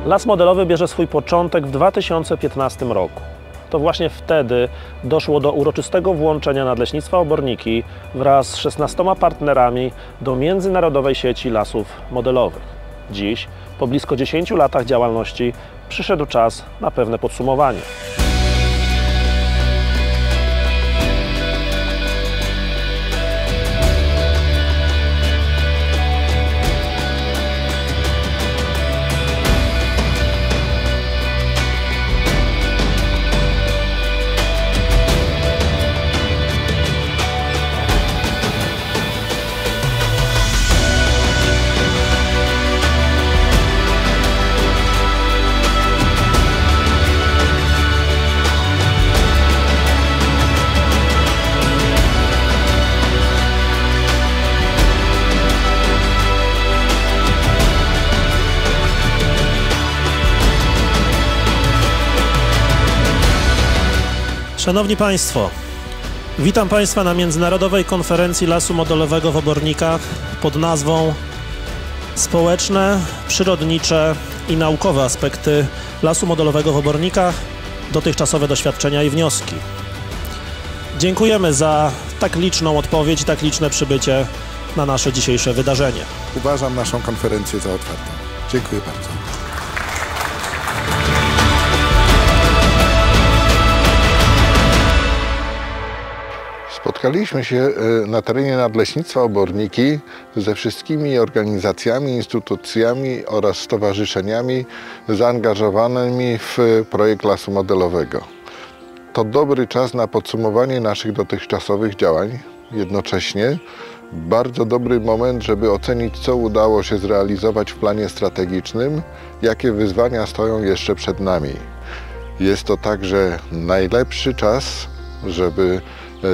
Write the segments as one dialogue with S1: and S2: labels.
S1: Las modelowy bierze swój początek w 2015 roku. To właśnie wtedy doszło do uroczystego włączenia Nadleśnictwa Oborniki wraz z 16 partnerami do międzynarodowej sieci lasów modelowych. Dziś, po blisko 10 latach działalności, przyszedł czas na pewne podsumowanie.
S2: Szanowni Państwo, witam Państwa na Międzynarodowej Konferencji Lasu Modelowego w Obornikach pod nazwą Społeczne, przyrodnicze i naukowe aspekty lasu modelowego w Obornikach, dotychczasowe doświadczenia i wnioski. Dziękujemy za tak liczną odpowiedź i tak liczne przybycie na nasze dzisiejsze wydarzenie.
S3: Uważam naszą konferencję za otwartą. Dziękuję bardzo. Spotkaliśmy się na terenie Nadleśnictwa Oborniki ze wszystkimi organizacjami, instytucjami oraz stowarzyszeniami zaangażowanymi w projekt Lasu Modelowego. To dobry czas na podsumowanie naszych dotychczasowych działań. Jednocześnie bardzo dobry moment, żeby ocenić, co udało się zrealizować w planie strategicznym, jakie wyzwania stoją jeszcze przed nami. Jest to także najlepszy czas, żeby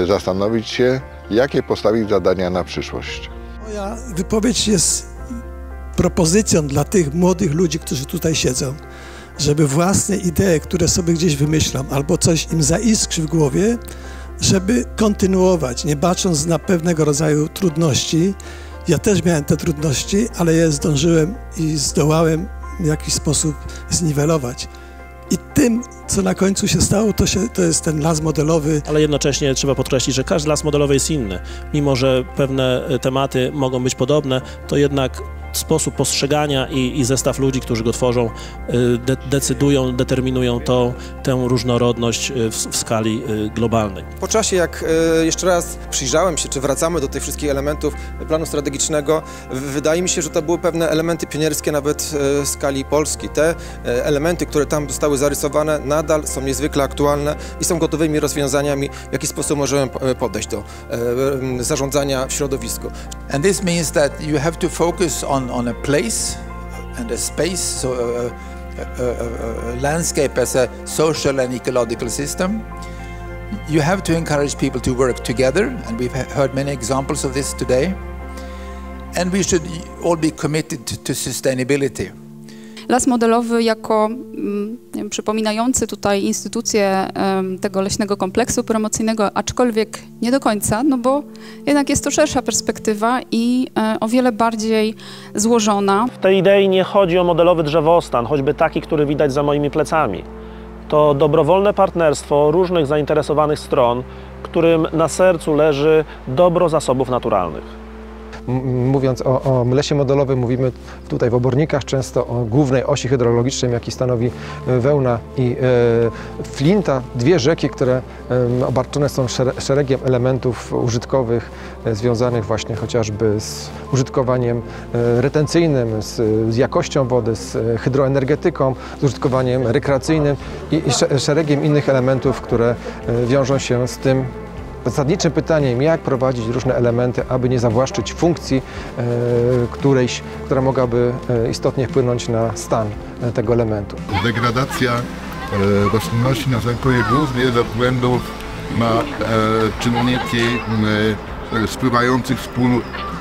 S3: zastanowić się, jakie postawić zadania na przyszłość.
S4: Moja wypowiedź jest propozycją dla tych młodych ludzi, którzy tutaj siedzą, żeby własne idee, które sobie gdzieś wymyślą, albo coś im zaiskrzy w głowie, żeby kontynuować, nie bacząc na pewnego rodzaju trudności. Ja też miałem te trudności, ale je zdążyłem i zdołałem w jakiś sposób zniwelować. I tym, co na końcu się stało, to jest ten las modelowy.
S2: Ale jednocześnie trzeba podkreślić, że każdy las modelowy jest inny. Mimo że pewne tematy mogą być podobne, to jednak sposób postrzegania i zestaw ludzi, którzy go tworzą, decydują, determinują tę różnorodność w skali globalnej.
S5: Po czasie, jak jeszcze raz przyjrzałem się, czy wracamy do tych wszystkich elementów planu strategicznego, wydaje mi się, że to były pewne elementy pionierskie nawet w skali Polski. Te elementy, które tam zostały zarysowane, nadal są niezwykle aktualne i są gotowymi rozwiązaniami, w jaki sposób możemy podejść do zarządzania w środowisku.
S6: And this means that you have to focus on a place and a space, so a landscape as a social and ecological system. You have to encourage people to work together, and we've heard many examples of this today. And we should all be committed to sustainability.
S7: Las modelowy jako przypominający tutaj instytucję tego leśnego kompleksu promocyjnego, aczkolwiek nie do końca, no bo jednak jest to szersza perspektywa i o wiele bardziej złożona.
S1: W tej idei nie chodzi o modelowy drzewostan, choćby taki, który widać za moimi plecami. To dobrowolne partnerstwo różnych zainteresowanych stron, którym na sercu leży dobro zasobów naturalnych.
S8: Mówiąc o lesie modelowym, mówimy tutaj w Obornikach często o głównej osi hydrologicznej, jaki stanowi Wełna i Flinta. Dwie rzeki, które obarczone są szeregiem elementów użytkowych związanych właśnie chociażby z użytkowaniem retencyjnym, z jakością wody, z hydroenergetyką, z użytkowaniem rekreacyjnym i szeregiem innych elementów, które wiążą się z tym zasadniczym pytaniem, jak prowadzić różne elementy, aby nie zawłaszczyć funkcji którejś, która mogłaby istotnie wpłynąć na stan tego elementu.
S3: Degradacja roślinności następuje głównie ze względu na czynniki spływających z pól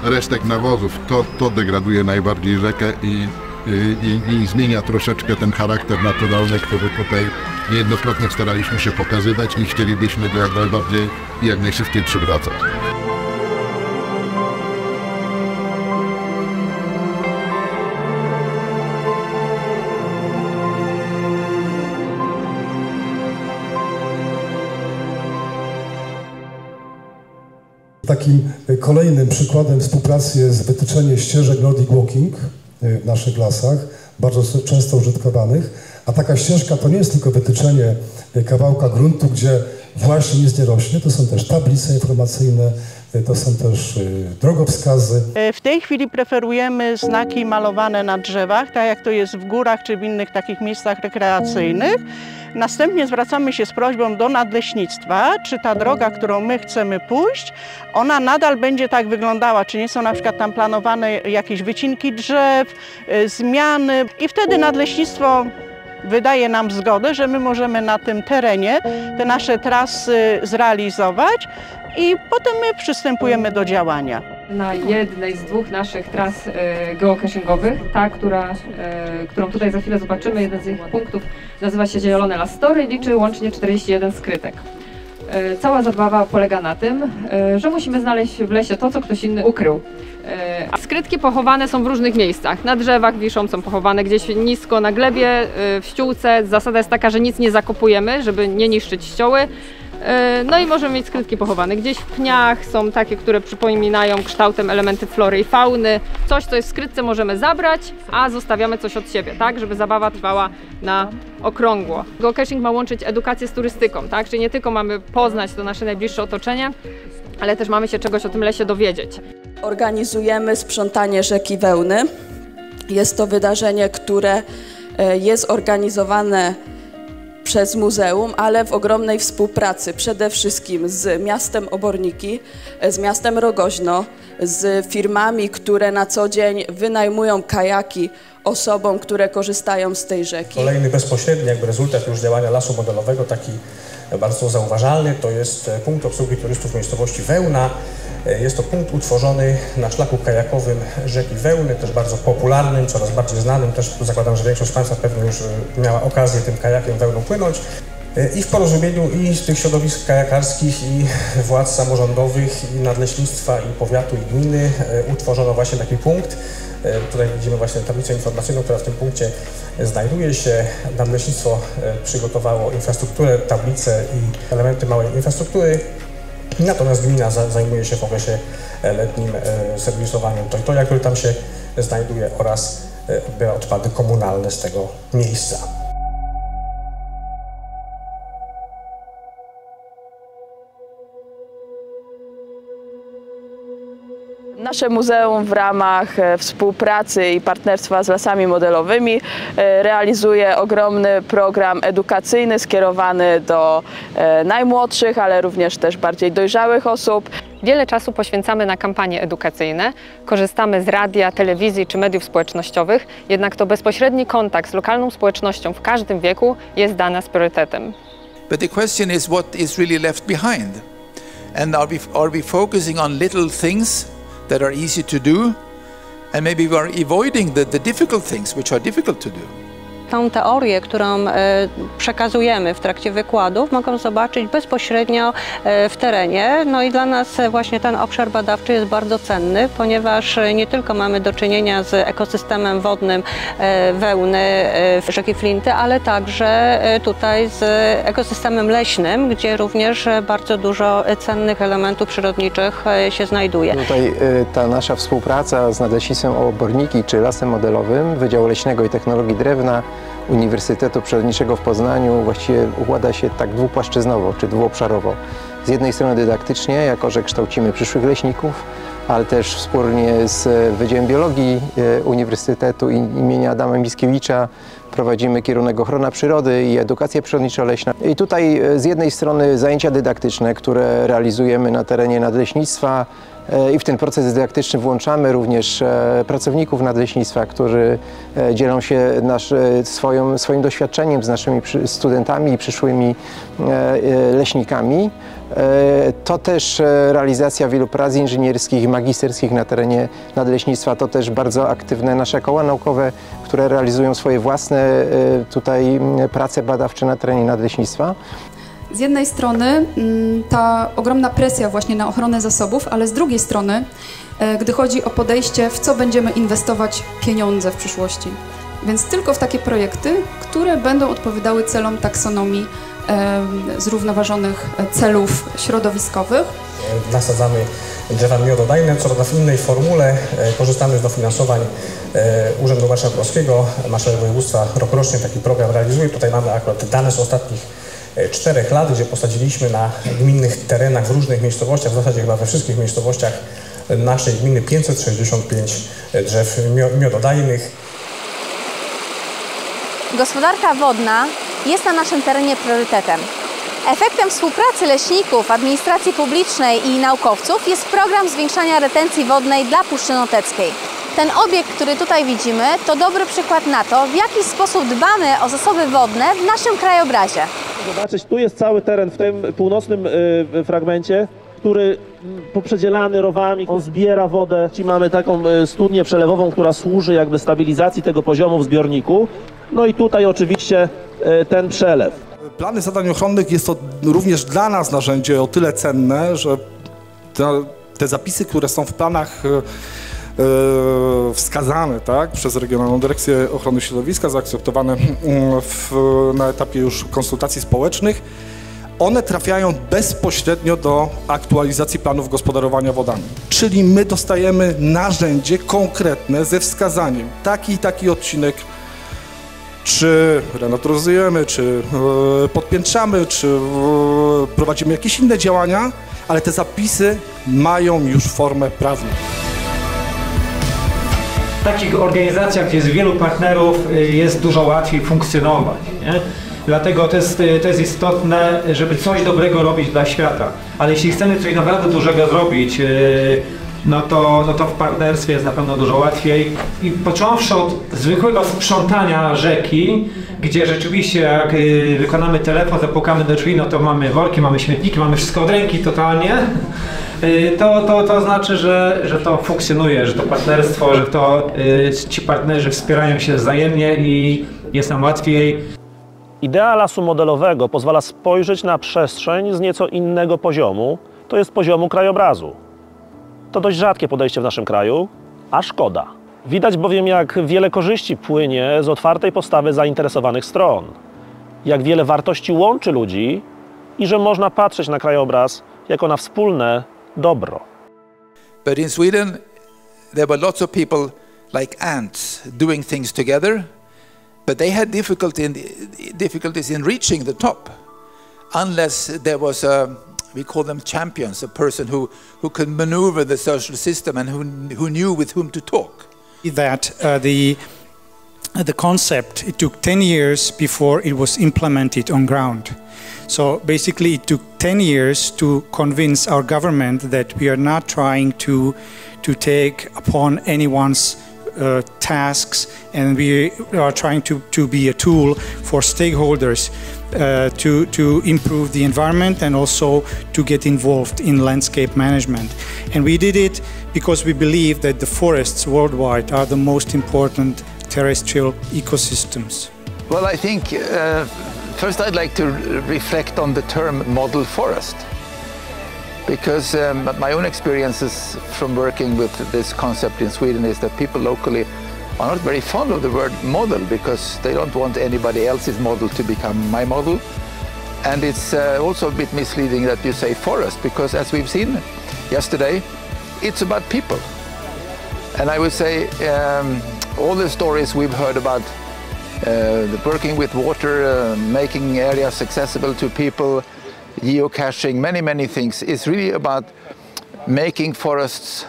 S3: resztek nawozów. To degraduje najbardziej rzekę i zmienia troszeczkę ten charakter naturalny, który tutaj niejednokrotnie staraliśmy się pokazywać i chcielibyśmy go jak najbardziej i jak najszybciej przywracać.
S9: takim kolejnym przykładem współpracy jest wytyczenie ścieżek Nordic Walking w naszych lasach, bardzo często użytkowanych. A taka ścieżka to nie jest tylko wytyczenie kawałka gruntu, gdzie właśnie nic nie rośnie, to są też tablice informacyjne, to są też drogowskazy.
S10: W tej chwili preferujemy znaki malowane na drzewach, tak jak to jest w górach czy w innych takich miejscach rekreacyjnych. Następnie zwracamy się z prośbą do nadleśnictwa, czy ta droga, którą my chcemy pójść, ona nadal będzie tak wyglądała, czy nie są na przykład tam planowane jakieś wycinki drzew, zmiany i wtedy nadleśnictwo wydaje nam zgodę, że my możemy na tym terenie te nasze trasy zrealizować i potem my przystępujemy do działania.
S11: Na jednej z dwóch naszych tras geocachingowych, ta, którą tutaj za chwilę zobaczymy, jeden z ich punktów nazywa się Zielone Las Story i liczy łącznie 41 skrytek. Cała zabawa polega na tym, że musimy znaleźć w lesie to, co ktoś inny ukrył. A skrytki pochowane są w różnych miejscach. Na drzewach wiszą, są pochowane gdzieś nisko na glebie, w ściółce. Zasada jest taka, że nic nie zakopujemy, żeby nie niszczyć ścioły. No i możemy mieć skrytki pochowane gdzieś w pniach, są takie, które przypominają kształtem elementy flory i fauny. Coś, co jest w skrytce, możemy zabrać, a zostawiamy coś od siebie, tak, żeby zabawa trwała na okrągło. Geocaching ma łączyć edukację z turystyką, tak, czyli nie tylko mamy poznać to nasze najbliższe otoczenie, ale też mamy się czegoś o tym lesie dowiedzieć.
S12: Organizujemy sprzątanie rzeki Wełny. Jest to wydarzenie, które jest organizowane przez muzeum, ale w ogromnej współpracy przede wszystkim z miastem Oborniki, z miastem Rogoźno, z firmami, które na co dzień wynajmują kajaki osobom, które korzystają z tej rzeki.
S13: Kolejny bezpośredni jakby rezultat już działania lasu modelowego, taki bardzo zauważalny, to jest punkt obsługi turystów w miejscowości Wełna. Jest to punkt utworzony na szlaku kajakowym rzeki Wełny, też bardzo popularnym, coraz bardziej znanym. Też zakładam, że większość z Państwa pewnie już miała okazję tym kajakiem Wełną płynąć. I w porozumieniu i z tych środowisk kajakarskich, i władz samorządowych, i nadleśnictwa, i powiatu, i gminy utworzono właśnie taki punkt. Tutaj widzimy właśnie tablicę informacyjną, która w tym punkcie znajduje się. Nadleśnictwo przygotowało infrastrukturę, tablice i elementy małej infrastruktury. Natomiast gmina zajmuje się w okresie letnim serwisowaniem to, które tam się znajduje, oraz odbiera odpady komunalne z tego miejsca.
S12: Nasze muzeum w ramach współpracy i partnerstwa z lasami modelowymi realizuje ogromny program edukacyjny skierowany do najmłodszych, ale również też bardziej dojrzałych osób.
S11: Wiele czasu poświęcamy na kampanie edukacyjne, korzystamy z radia, telewizji czy mediów społecznościowych, jednak to bezpośredni kontakt z lokalną społecznością w każdym wieku jest dla nas priorytetem.
S6: But the question is, what is really left behind? And are we focusing on little things that are easy to do, and maybe we are avoiding the difficult things which are difficult to do?
S14: Tą teorię, którą przekazujemy w trakcie wykładów, mogą zobaczyć bezpośrednio w terenie. No i dla nas właśnie ten obszar badawczy jest bardzo cenny, ponieważ nie tylko mamy do czynienia z ekosystemem wodnym Wełny, rzeki Flinty, ale także tutaj z ekosystemem leśnym, gdzie również bardzo dużo cennych elementów przyrodniczych się znajduje.
S8: Tutaj ta nasza współpraca z Nadleśnictwem Oborniki czy Lasem Modelowym Wydziału Leśnego i Technologii Drewna Uniwersytetu Przyrodniczego w Poznaniu właściwie układa się tak dwupłaszczyznowo czy dwuobszarowo. Z jednej strony dydaktycznie, jako że kształcimy przyszłych leśników, ale też wspólnie z Wydziałem Biologii Uniwersytetu imienia Adama Mickiewicza prowadzimy kierunek ochrona przyrody i edukacja przyrodniczo-leśna. I tutaj z jednej strony zajęcia dydaktyczne, które realizujemy na terenie nadleśnictwa, i w ten proces dydaktyczny włączamy również pracowników nadleśnictwa, którzy dzielą się swoim doświadczeniem z naszymi studentami i przyszłymi leśnikami. To też realizacja wielu prac inżynierskich i magisterskich na terenie nadleśnictwa. To też bardzo aktywne nasze koła naukowe, które realizują swoje własne tutaj prace badawcze na terenie nadleśnictwa.
S7: Z jednej strony ta ogromna presja właśnie na ochronę zasobów, ale z drugiej strony, gdy chodzi o podejście, w co będziemy inwestować pieniądze w przyszłości. Więc tylko w takie projekty, które będą odpowiadały celom taksonomii zrównoważonych celów środowiskowych.
S13: Nasadzamy drzewa miododajne, co prawda w innej formule. Korzystamy z dofinansowań Urzędu Marszałkowskiego. Marszałek Województwa rokrocznie taki program realizuje. Tutaj mamy akurat dane z ostatnich 4 lat, gdzie posadziliśmy na gminnych terenach w różnych miejscowościach, w zasadzie chyba we wszystkich miejscowościach naszej gminy 565 drzew miododajnych.
S15: Gospodarka wodna jest na naszym terenie priorytetem. Efektem współpracy leśników, administracji publicznej i naukowców jest program zwiększania retencji wodnej dla Puszczy Noteckiej. Ten obiekt, który tutaj widzimy, to dobry przykład na to, w jaki sposób dbamy o zasoby wodne w naszym krajobrazie.
S1: Zobaczyć, tu jest cały teren w tym północnym fragmencie, który poprzedzielany rowami, on zbiera wodę. Ci mamy taką studnię przelewową, która służy jakby stabilizacji tego poziomu w zbiorniku. No i tutaj oczywiście ten przelew.
S16: Plany zadań ochronnych jest to również dla nas narzędzie o tyle cenne, że te zapisy, które są w planach wskazane, tak, przez Regionalną Dyrekcję Ochrony Środowiska, zaakceptowane na etapie już konsultacji społecznych, one trafiają bezpośrednio do aktualizacji planów gospodarowania wodami. Czyli my dostajemy narzędzie konkretne ze wskazaniem taki i taki odcinek, czy renaturyzujemy, czy podpiętrzamy, czy prowadzimy jakieś inne działania, ale te zapisy mają już formę prawną.
S17: W takich organizacjach, gdzie jest wielu partnerów, jest dużo łatwiej funkcjonować. Nie? Dlatego to jest istotne, żeby coś dobrego robić dla świata. Ale jeśli chcemy coś naprawdę dużego zrobić, no to w partnerstwie jest na pewno dużo łatwiej. I począwszy od zwykłego sprzątania rzeki, gdzie rzeczywiście jak wykonamy telefon, zapukamy do drzwi, no to mamy worki, mamy śmietniki, mamy wszystko od ręki totalnie. To znaczy, że to funkcjonuje, że to partnerstwo, że to ci partnerzy wspierają się wzajemnie i jest nam łatwiej.
S1: Idea lasu modelowego pozwala spojrzeć na przestrzeń z nieco innego poziomu, to jest poziomu krajobrazu. To dość rzadkie podejście w naszym kraju, a szkoda. Widać bowiem, jak wiele korzyści płynie z otwartej postawy zainteresowanych stron, jak wiele wartości łączy ludzi i że można patrzeć na krajobraz jako na wspólne dobro.
S6: But in Sweden, there were lots of people like ants doing things together, but they had difficulties in reaching the top unless there was we call them champions, a person who could maneuver the social system and who knew with whom to talk.
S18: That the concept, it took 10 years before it was implemented on ground. So basically it took 10 years to convince our government that we are not trying to take upon anyone's tasks, and we are trying to be a tool for stakeholders to improve the environment and also to get involved in landscape management. And we did it because we believe that the forests worldwide are the most important terrestrial ecosystems.
S6: Well, I think first I'd like to reflect on the term model forest, because my own experiences from working with this concept in Sweden is that people locally are not very fond of the word model because they don't want anybody else's model to become my model. And it's also a bit misleading that you say forest, because as we've seen yesterday, it's about people. And I would say all the stories we've heard about working with water, making areas accessible to people, geocaching, many things, is really about making forests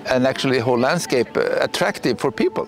S6: and actually the whole landscape attractive for people.